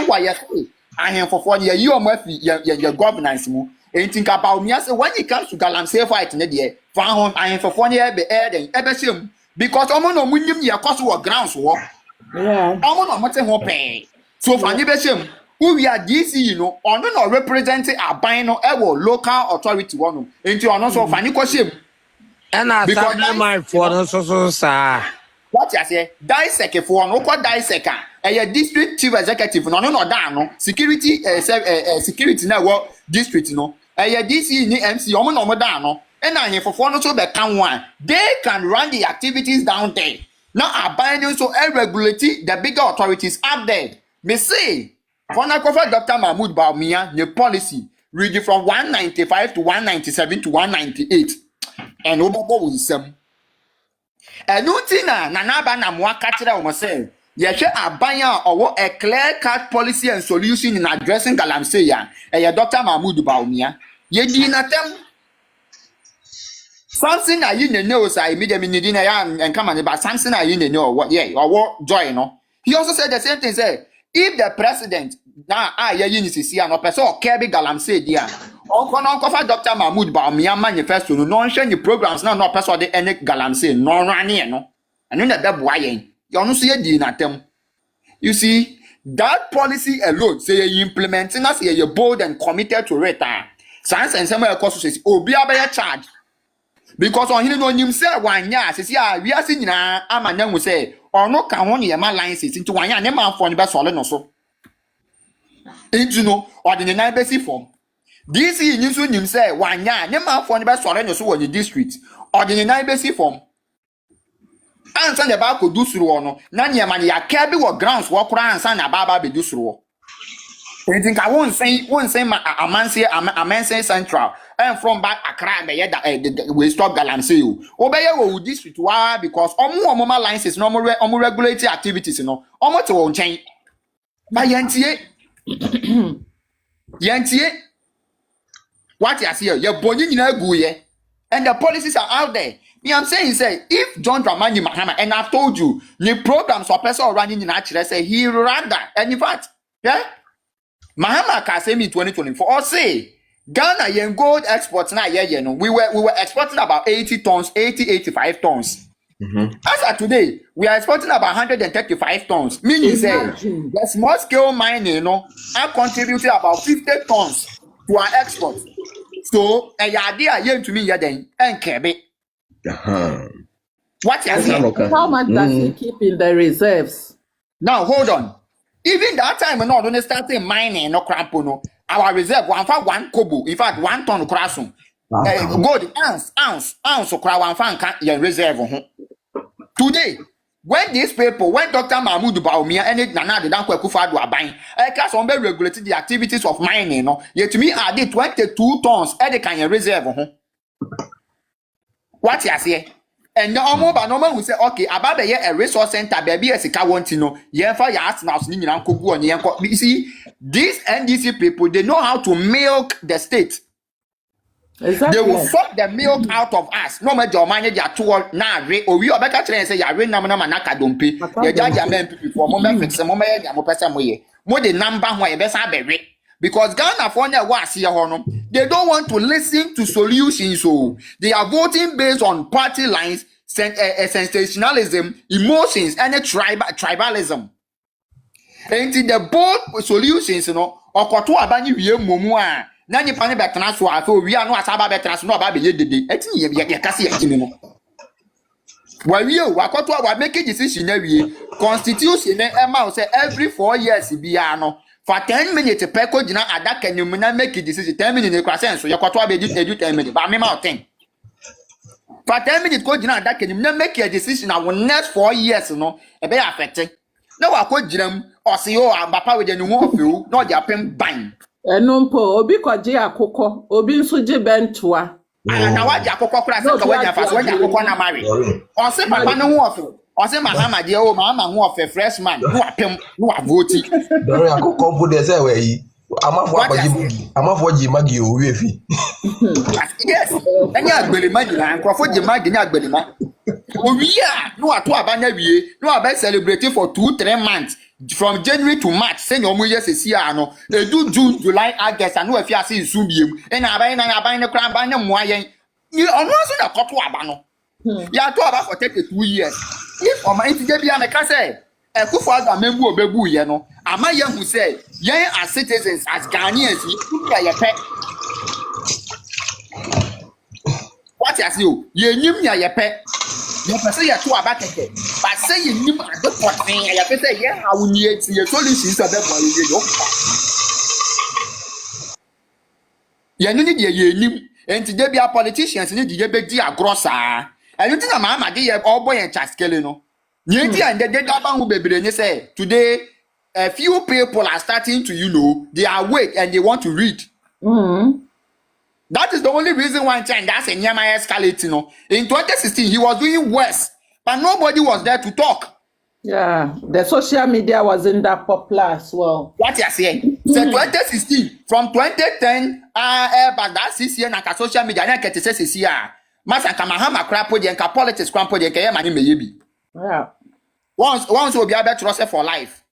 why I am for 4 years, you are your governance. And think about me as when it comes to Galamsey fight in the day, found I am for 4 years, be aired and ever seen because almost no winning your cost of grounds war. Yeah. Almost no matter what pay. So for any who we are DC, you know, or no representing a buying or local authority one into an also funny question. And I because my phone so sir. What you say? Dissect for no what dissect. A district chief executive no down security security now district no. A DC ni MC omo no down no. And I for phone so be can one. They can run the activities down there. Now abiding so regulate the bigger authorities up there. Me say for Dr. Mahmoud Bawumia, the policy read from 195 to 197 to 198. And Obobo will some. And no tina nanaba na mwakatira omose. Yeshe abaya or a clear-cut policy and solution in addressing Galamsey ya. Dr. Mahmoud Bawumia. Ye di na tem. Something that you know, so I immediately need and come on about something that you know what or what joy no. He also said the same thing. Say if the president now see and person or Kirby Galamsey dia. Uncle Dr. Mahmoud Bawumia manifesto no share the programs now no person the any Galamsey no run no. And in the boy you no see di na tem. You see that policy alone say you implementing as you bold and committed to it. Science and some course says obi abaya charge. Because on him no him say one ya say we are seeing na amanya say or no can one ye man license into one ya na man for the best no so. Into no or the nine basic form. This is news when him say one ya na man for the best no so on the district or the nine basic form. Answer the back could do through no na ye man ya kebi what grounds what kura answer na baba be do through. I think I won't say a man say central and from back Accra we stop Galamsey you. Obey wo district why because omo licenses no more regulatory activities no omo to won change. Ba yantie what you see your body nyina gu ye and the policies are out there. Me I'm saying say if John Dramani Mahama and I've told you the programs or person running in actually say he rather and in fact yeah Mahama can say me 2024 or say Ghana yen gold exports now yeah no we were exporting about 85 tons. As of today we are exporting about 135 tons, meaning say the small scale mining are contributing about 50 tons to our export. So a idea yen to me yeah then and kebe what you say? How much does he keep in the reserves? Now hold on. Even that time when not only starting mining no crampo no our reserve one kobo in fact 1 ton krasun gold ounce kra one fan can your reserve today when these people when Dr. Mahmoud Bawumia and Nana the Danko Akufo-Addo are buying class on be regulating the activities of mining no yet to me are the 22 tons they can your reserve what you say. And no more will say, okay, about a resource center, baby, as a cawantino, for your ass now, you see, these NDC people, they know how to milk the state. Exactly. They will suck the milk out of us. No matter money, they are too now, or we are back and say, you're Namaka don't pay. You judge your men before moment, some moment, I'm person way. More the number where best I be. Because Ghana for was here, they don't want to listen to solutions, so they are voting based on party lines, sensationalism, emotions, and tribalism. And the both solutions, or Koto Abani Mumua, Nani Pani Betanaswa, so we are not Saba Betras, no Baby Yedi, Yakasi. Well, you Wakoto make a decision every constitution, every 4 years, Biano. For 10 minutes, Peko did not adapt and you may not make a decision 10 minutes in the so you're quite do 10 minutes, but I'm out 10. For 10 minutes, go did not adapt and you not make a decision. I will next 4 years, a bit affected. No, I could them or see you and Papa with the new of you, not your pen bang. And no po, Obi Kwaji Akoko, Obi Suji Bentua. And now what Yakoko class when Yakoko marry. Or say Papa no of you. Or say Mahama, dear old Mama, who of a freshman, who are voting. Don't I go put this away? I'm off what you mag you, yes, and you are really imagine, and Crawford, you might not be. We are no at all, no, I bet celebrating for 2-3 months. from January to March, send your years a year, no, they do June, July, August, and no if you are seeing soon, and I buy the crab, buy them why you are not a couple of abano. You are talking about for 32 years. If on my interview, I can say, a good father, member of Bebu, you know, and my young who say, yeah, as citizens, as Ghanaians, you are your pet. What is you? You knew me, your pet. You can say you're too about it, but say you knew my good thing, and you can say, yeah, I will need your solutions of that one. You need your name, and today be a politicians need to be a grosser. And you think a mamma, dear, all boy and Chaskelino. Yeti and the dead who baby, say today a few people are starting to, they are awake and they want to read. That is the only reason why that's a Nyama escalating. In 2016, he was doing worse, but nobody was there to talk. Yeah, the social media wasn't that popular as well. What you are saying? So 2016, from 2010, but that 6 years, na social media, na kete say 6 years. Masa kamahama crap project, ka politics crap project, kaya mani meyebi. Yeah. Once will be able to trust for life.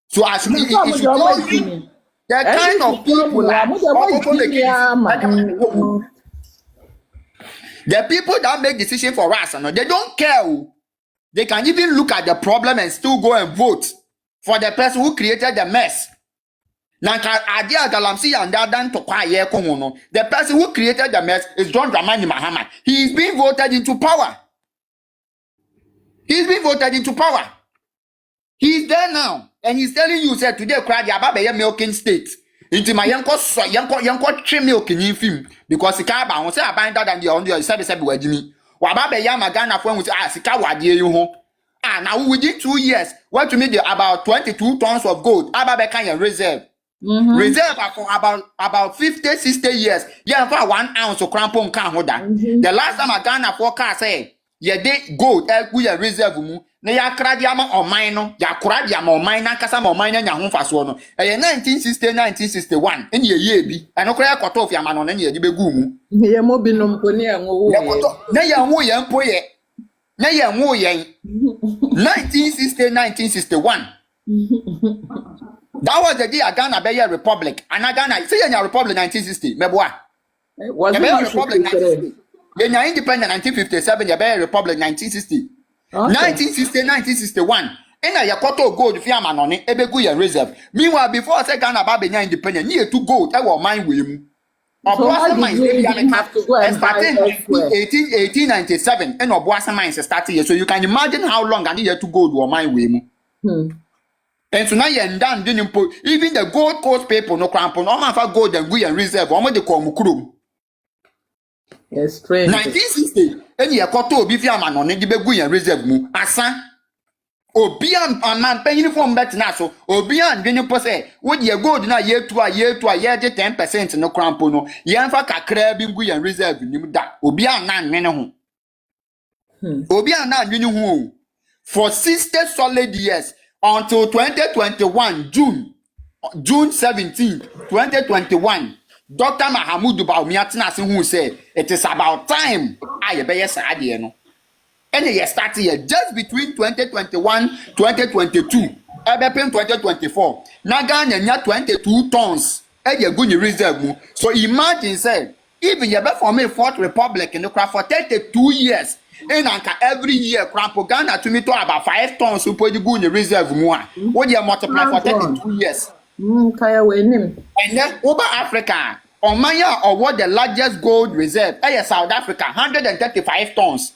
So as it should tell you, the kind of people the people that make decisions for us, they don't care. They can even look at the problem and still go and vote for the person who created the mess. The person who created the mess is John Dramani Mahama. He is being voted into power. He's being voted into power. He's there now. And he's telling you, said today, cry the Ababe milking state. Into my young trim milk in film. Because the car bound say I bind that and the on your service with me. Wababe Yamagana phone was Sika Wadi you home. Now within 2 years, what to me about 22 tons of gold. Ababe can reserve. Reserve for about 50, 60 years. Yeah, for 1 ounce of crampon can hold that. The last time I Ghana forecast say, yeah, they gold, we are reserve mu. Na ya kradiama or mine, ya kradiama or mine, Kasam or mine, and your home fast one. 1960, 1961, and ye ye be, and no crack cut off your man on any begumu. Yeah, mobinum pony and na ya mo yan poye. Na ya mo yan 1960, 1961. That was the day I Ghana Bay Republic. And I Ghana, say in your Republic 1960, Meboa. Was the Republic 1960. Then you're independent 1957, the Bay Republic 1960. Okay. 1960, 1961. And I got gold if you're man on it, Ebeguya reserve. Meanwhile, before I said Ghana Babina independent, near to gold, I will mine with him. So how did you have to go and starting 1897, and Obuasa mines started here. So you can imagine how long I needed to go to mine with him. And so now you're done, didn't put even the Gold Coast people, no crampon, all my gold and we and reserve, or what they call Mukuru. Yes, strange. 1960, and you got to Bifia man on the Beguyan reserve mu, Asa. Obian a man paying uniform bet now, so Obian didn't possess. Would you go to a year 10% no crampono, Yanfa crabbing Guyan reserve, Obian nan, Obian nan, for 60 solid years. Until 2021, June 17, 2021, Dr. Mahamudu Bawumia who said, it is about time I be yes, no. And he started here just between 2021, 2022, Ebepin 2024. Naganya 22 tons. You're going to reserve. So imagine, say, even you be for me 4th Republic in the craft for 32 years. And every year, Ghana to me to about 5 tons who put you go in the reserve more. What you multiply for 32 years? And then over Africa, Omaya award the largest gold reserve. South Africa, 135 tons.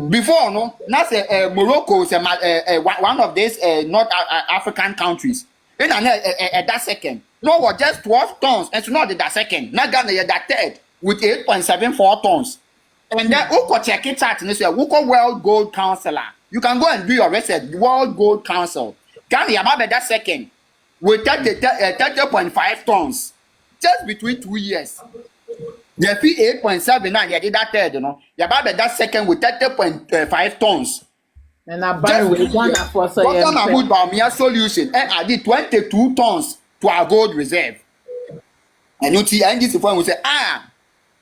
Before, no, that's Morocco is one of these North African countries. And that second, no, was just 12 tons. And so not that second. Now Ghana that third with 8.74 tons. And then who could check it out and say, who call World Gold Council? You can go and do your research. World Gold Council. Ghana Yababe that second with 30.5 tons. Just between 2 years. The fee 8.79, you did that third, you know. Yababe that second with 30.5 tons. And I buy with one for so Dr. Mahmoud Bawumia solution. And I did 22 tons to our gold reserve. And you see, and this one will say,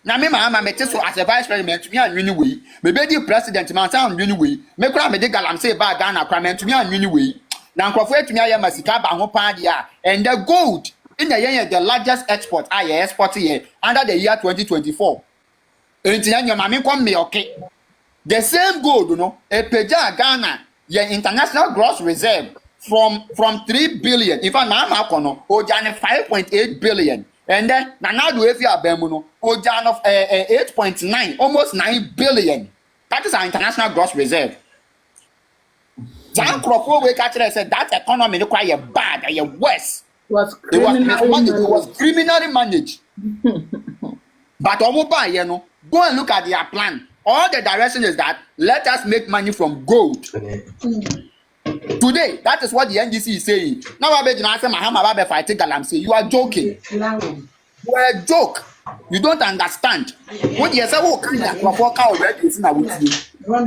now me mama me so as a vice president me and win way. Me be the president man say and win way. Me kura me de galam say ba Ghana kura me to me and win way. na nkrofo etumi aye masika ba ho pan dia and the gold in the largest export export here under the year 2024 enti anya mame kom me okay the same gold no epeja Ghana your international gross reserve from 3 billion in fact na ma kono ojane 5.8 billion and then now do if you abemu no ojane of 8.9 almost 9 billion. That is our international gross reserve. John Crawford we catch said that economy look quite bad and worse. It was mismanaged. It was criminally managed. But Omoba, you know, go and look at their plan. All the direction is that let us make money from gold. Today, that is what the NDC is saying. Now I bet you answer Mahama Babe fighting Galamsey. You are joking. You are a joke. You don't understand. What you say, oh, kind of Crawford cow already is not with you. 1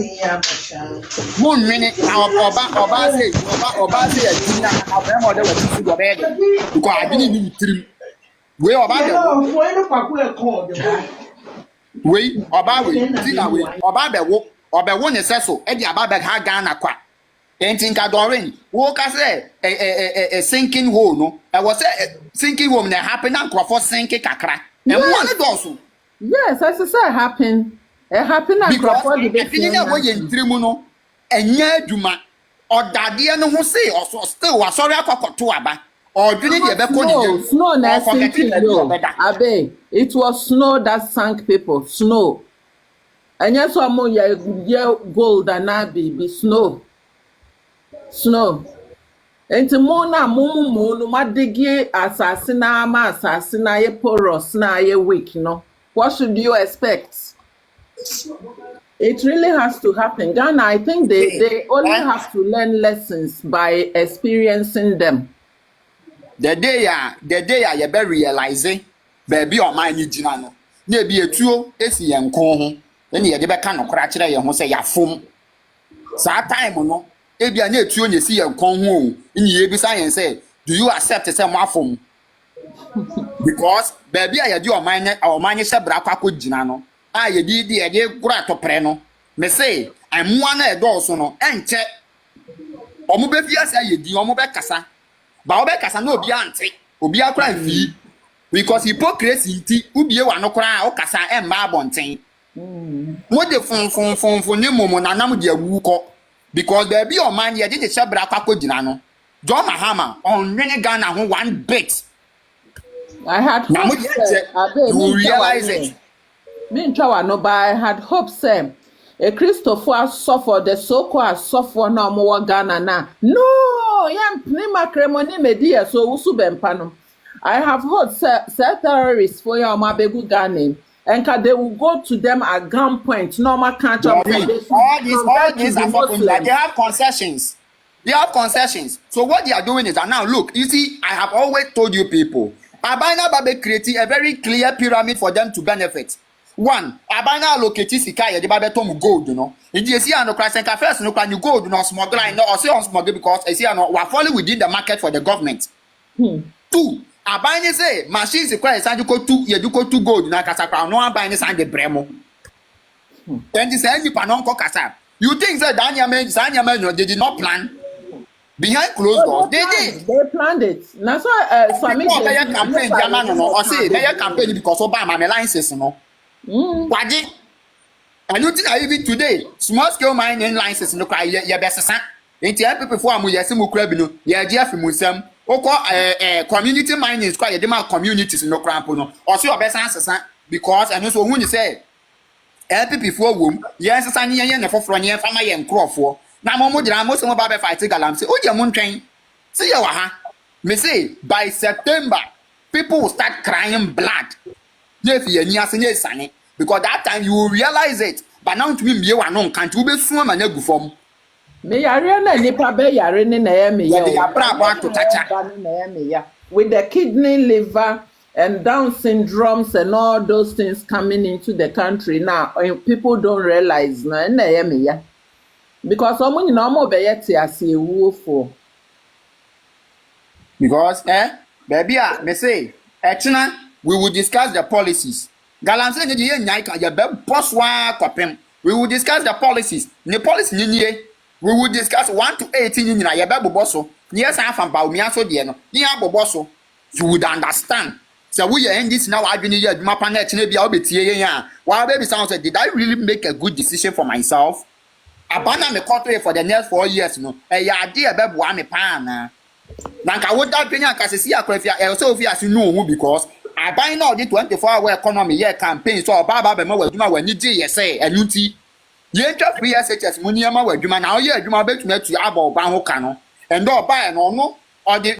minute, Oba say, because I didn't need trim. We Oba won a cessel, Eddie Ababa Hagana qua. Ain't Dorin, walk as a sinking hole, no? I was a sinking home that happened and Crawford sinking Kakra. And one of those. Yes, as I said, happened. It happened and Crawford debate. Because in Trimuno, and yeah, Juma, or Dadia no who say, or still was sorry, I got to Aba, or didn't you ever call snow, Abe, it was snow that sank people, snow. And yes, one more year gold and Abbey be snow. Snow. Enti mona mumu no madigi asasina ma asasina ye porous na ye weak, no. What should you expect? It really has to happen. Ghana, I think they only have to learn lessons by experiencing them. The day you be realizing baby or my ni jina no. Na bi etuo esi ye nkon ho. Na ye de be ka no kora kire ye ho se ya fom. Sa time no ebia na etuo na esi ye nkon ho o. Nyi ye bi science say, do you accept say mo afom? Because baby ya di o man se bra kwako jina no. Ah ye di ye de kura to pre no. Me say amua na edo so no enche. Omo be fia say ye di omo be kasa. Ba obe kasa na obi ante. Obi akura fi. Because hypocrisy nti ubie wa no kura o kasa emma abonten. Mo de fun ni momo na nam de awu ko. Because there be o man ye de shebra kwako jina no. John Mahama on Nene Ghana ho 1 bit. I had hope you realize it. Me no, but I had hope say a Christopher suffer the so-called suffer no more Ghana na. No, yam nima kremoni media so usu bempano. I have heard say terrorists for your mabegu Ghana. And they will go to them at gunpoint. Normal country. All these are for they have concessions. They have concessions. So what they are doing is that now look, you see, I have always told you people, Abana Babe creating a very clear pyramid for them to benefit. One, Abana located Sikaya, the Babe Tom gold, you know. In the Asia no class and first no can you gold, no smuggle, no or say on smuggle because Asia no we're falling within the market for the government. Two, Abana say machines require and you go to gold, na Casapa, no Abana and the Bremo. Then this end you panonco Casa. You think that Daniel men, they did not plan? Behind closed doors, they did. They planned it. That's why Sammy campaign, no, or say they campaign because Obama alliances, no. Wadi. And you think even today, small scale mining licenses no cry your best son. Ain't people before I'm yasimu crabino, ya Jeff Musam, or community mining is quite a demand communities no crampono, or so your best answer, because and also when you say people before womb, yes, a and for front year, family and crop for. Na momo dira mo se mo ba be fight galam say o je mo ntwen see ya wa ha me say by September people will start crying blood if you ni ase ni sane because that time you will realize it but now to me me wa no kan ti wo be sun ma na gu fom me yare na nipa be yare ni na ya me ya o ya bra ba to tacha with the kidney liver and Down syndromes and all those things coming into the country now people don't realize na ya me ya. Because someone in Omo Bayeti as a wolf for. Because baby, me say, we will discuss the policies. Galam say ni ye nyai ya be boss wa kopem. We will discuss the policies. The policy ni we will discuss 1 to 18 ni na ya be bosso. Yes, I'm from Bawumia so dear no. Near Boboso, you would understand. So we are in this now. I've been here. My partner, maybe I'll be here. While baby sounds like, did I really make a good decision for myself? Abandon the country for the next 4 years, no. A idea about one pan. Nanka would that be a Cassia Crafia, also if you as you know, because I buy now the 24-hour economy year campaign, so Baba Bema when you say, and you see. Ye just be as much as money, my word, you man, now, yeah, you might bet to Abo Banho Cano, and don't buy no, or the